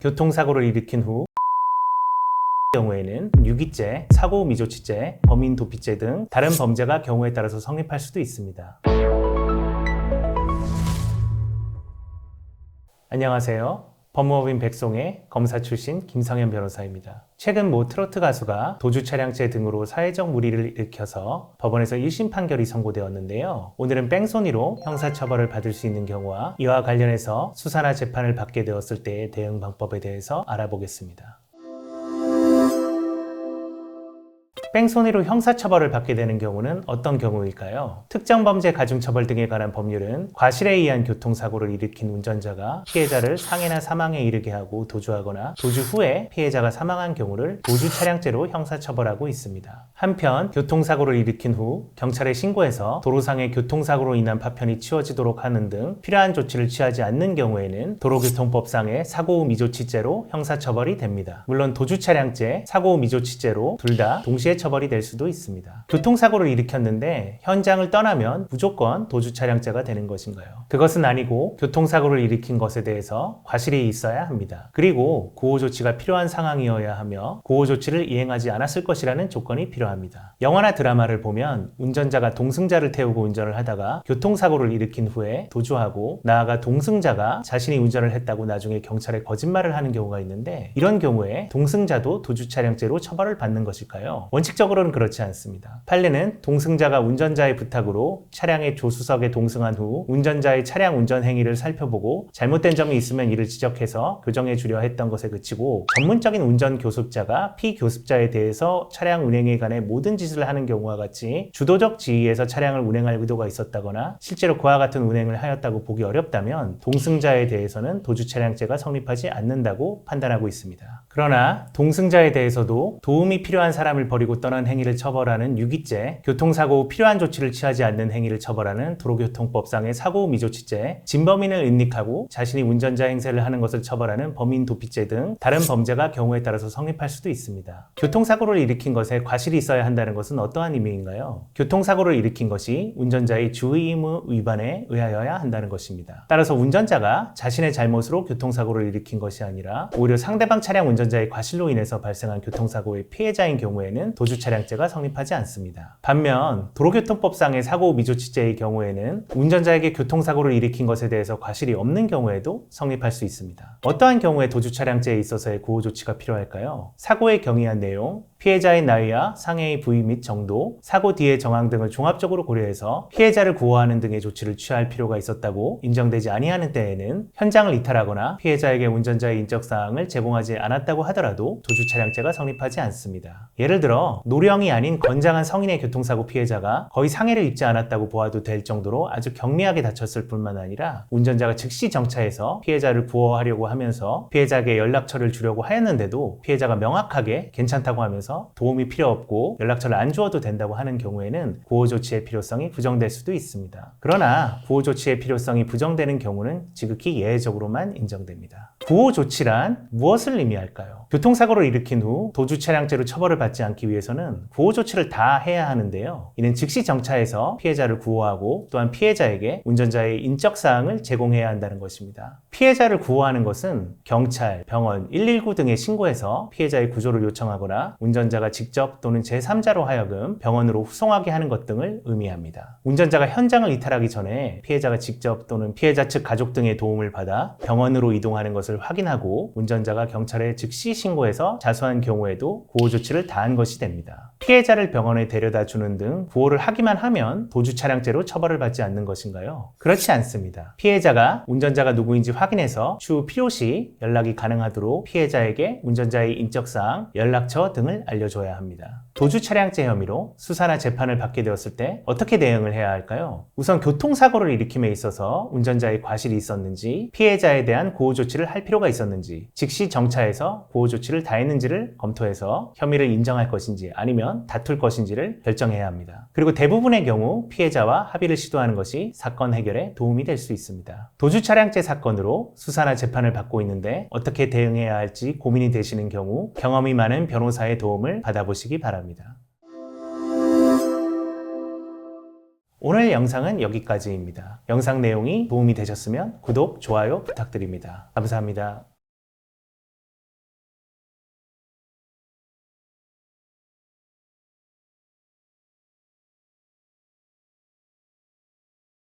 교통사고를 일으킨 후 경우에는 유기죄, 사고 미조치죄, 범인 도피죄 등 다른 범죄가 경우에 따라서 성립할 수도 있습니다. 안녕하세요. 법무법인 백송의 검사 출신 김성현 변호사입니다. 최근 모 트로트 가수가 도주 차량죄 등으로 사회적 물의를 일으켜서 법원에서 1심 판결이 선고되었는데요. 오늘은 뺑소니로 형사처벌을 받을 수 있는 경우와 이와 관련해서 수사나 재판을 받게 되었을 때의 대응 방법에 대해서 알아보겠습니다. 뺑소니로 형사처벌을 받게 되는 경우는 어떤 경우일까요? 특정 범죄 가중처벌 등에 관한 법률은 과실에 의한 교통사고를 일으킨 운전자가 피해자를 상해나 사망에 이르게 하고 도주하거나 도주 후에 피해자가 사망한 경우를 도주차량죄로 형사처벌하고 있습니다. 한편 교통사고를 일으킨 후 경찰에 신고해서 도로상의 교통사고로 인한 파편이 치워지도록 하는 등 필요한 조치를 취하지 않는 경우에는 도로교통법상의 사고 미조치죄로 형사처벌이 됩니다. 물론 도주차량죄, 사고 미조치죄로 둘 다 동시에 처벌이 될 수도 있습니다. 교통사고를 일으켰는데 현장을 떠나면 무조건 도주차량죄가 되는 것인가요? 그것은 아니고 교통사고를 일으킨 것에 대해서 과실이 있어야 합니다. 그리고 구호조치가 필요한 상황이어야 하며 구호조치를 이행하지 않았을 것이라는 조건이 필요합니다. 영화나 드라마를 보면 운전자가 동승자를 태우고 운전을 하다가 교통사고를 일으킨 후에 도주하고 나아가 동승자가 자신이 운전을 했다고 나중에 경찰에 거짓말을 하는 경우가 있는데 이런 경우에 동승자도 도주차량죄로 처벌을 받는 것일까요? 원칙적으로는 그렇지 않습니다. 판례는 동승자가 운전자의 부탁으로 차량의 조수석에 동승한 후 운전자의 차량 운전 행위를 살펴보고 잘못된 점이 있으면 이를 지적해서 교정해 주려 했던 것에 그치고 전문적인 운전 교습자가 피교습자에 대해서 차량 운행에 관해 모든 짓을 하는 경우와 같이 주도적 지위에서 차량을 운행할 의도가 있었다거나 실제로 그와 같은 운행을 하였다고 보기 어렵다면 동승자에 대해서는 도주차량죄가 성립하지 않는다고 판단하고 있습니다. 그러나 동승자에 대해서도 도움이 필요한 사람을 버리고 떠난 행위를 처벌하는 유기죄, 교통사고 후 필요한 조치를 취하지 않는 행위를 처벌하는 도로교통법상의 사고 미조치죄, 진범인을 인닉하고 자신이 운전자 행세를 하는 것을 처벌하는 범인 도피죄 등 다른 범죄가 경우에 따라서 성립할 수도 있습니다. 교통사고를 일으킨 것에 과실이 있어야 한다는 것은 어떠한 의미인가요? 교통사고를 일으킨 것이 운전자의 주의 의무 위반에 의하여야 한다는 것입니다. 따라서 운전자가 자신의 잘못으로 교통사고를 일으킨 것이 아니라 오히려 상대방 차량 운전자의 과실로 인해서 발생한 교통사고의 피해자인 경우에는 도주차량죄가 성립하지 않습니다. 반면 도로교통법상의 사고 미조치죄의 경우에는 운전자에게 교통사고를 일으킨 것에 대해서 과실이 없는 경우에도 성립할 수 있습니다. 어떠한 경우에 도주차량죄에 있어서의 구호조치가 필요할까요? 사고의 경위한 내용, 피해자의 나이와 상해의 부위 및 정도, 사고 뒤의 정황 등을 종합적으로 고려해서 피해자를 구호하는 등의 조치를 취할 필요가 있었다고 인정되지 아니하는 때에는 현장을 이탈하거나 피해자에게 운전자의 인적사항을 제공하지 않았다고 하더라도 도주차량죄가 성립하지 않습니다. 예를 들어 노령이 아닌 건장한 성인의 교통사고 피해자가 거의 상해를 입지 않았다고 보아도 될 정도로 아주 경미하게 다쳤을 뿐만 아니라 운전자가 즉시 정차해서 피해자를 구호하려고 하면서 피해자에게 연락처를 주려고 하였는데도 피해자가 명확하게 괜찮다고 하면서 도움이 필요 없고 연락처를 안 주어도 된다고 하는 경우에는 구호조치의 필요성이 부정될 수도 있습니다. 그러나 구호조치의 필요성이 부정되는 경우는 지극히 예외적으로만 인정됩니다. 구호조치란 무엇을 의미할까요? 교통사고를 일으킨 후 도주차량죄로 처벌을 받지 않기 위해서는 구호조치를 다 해야 하는데요. 이는 즉시 정차해서 피해자를 구호하고 또한 피해자에게 운전자의 인적사항을 제공해야 한다는 것입니다. 피해자를 구호하는 것은 경찰, 병원, 119 등에 신고해서 피해자의 구조를 요청하거나 운전자가 직접 또는 제3자로 하여금 병원으로 후송하게 하는 것 등을 의미합니다. 운전자가 현장을 이탈하기 전에 피해자가 직접 또는 피해자 측 가족 등의 도움을 받아 병원으로 이동하는 것을 확인하고 운전자가 경찰에 즉시 신고해서 자수한 경우에도 구호조치를 다한 것이 됩니다. 피해자를 병원에 데려다 주는 등 구호를 하기만 하면 도주차량죄로 처벌을 받지 않는 것인가요? 그렇지 않습니다. 피해자가 운전자가 누구인지 확인해서 추후 필요시 연락이 가능하도록 피해자에게 운전자의 인적사항, 연락처 등을 알려줘야 합니다. 도주차량죄 혐의로 수사나 재판을 받게 되었을 때 어떻게 대응을 해야 할까요? 우선 교통사고를 일으킴에 있어서 운전자의 과실이 있었는지, 피해자에 대한 구호조치를 할 필요가 있었는지, 즉시 정차해서 구호조치를 다했는지를 검토해서 혐의를 인정할 것인지 아니면 다툴 것인지를 결정해야 합니다. 그리고 대부분의 경우 피해자와 합의를 시도하는 것이 사건 해결에 도움이 될 수 있습니다. 도주차량죄 사건으로 수사나 재판을 받고 있는데 어떻게 대응해야 할지 고민이 되시는 경우 경험이 많은 변호사의 도움을 받아보시기 바랍니다. 오늘 영상은 여기까지입니다. 영상 내용이 도움이 되셨으면 구독, 좋아요 부탁드립니다. 감사합니다.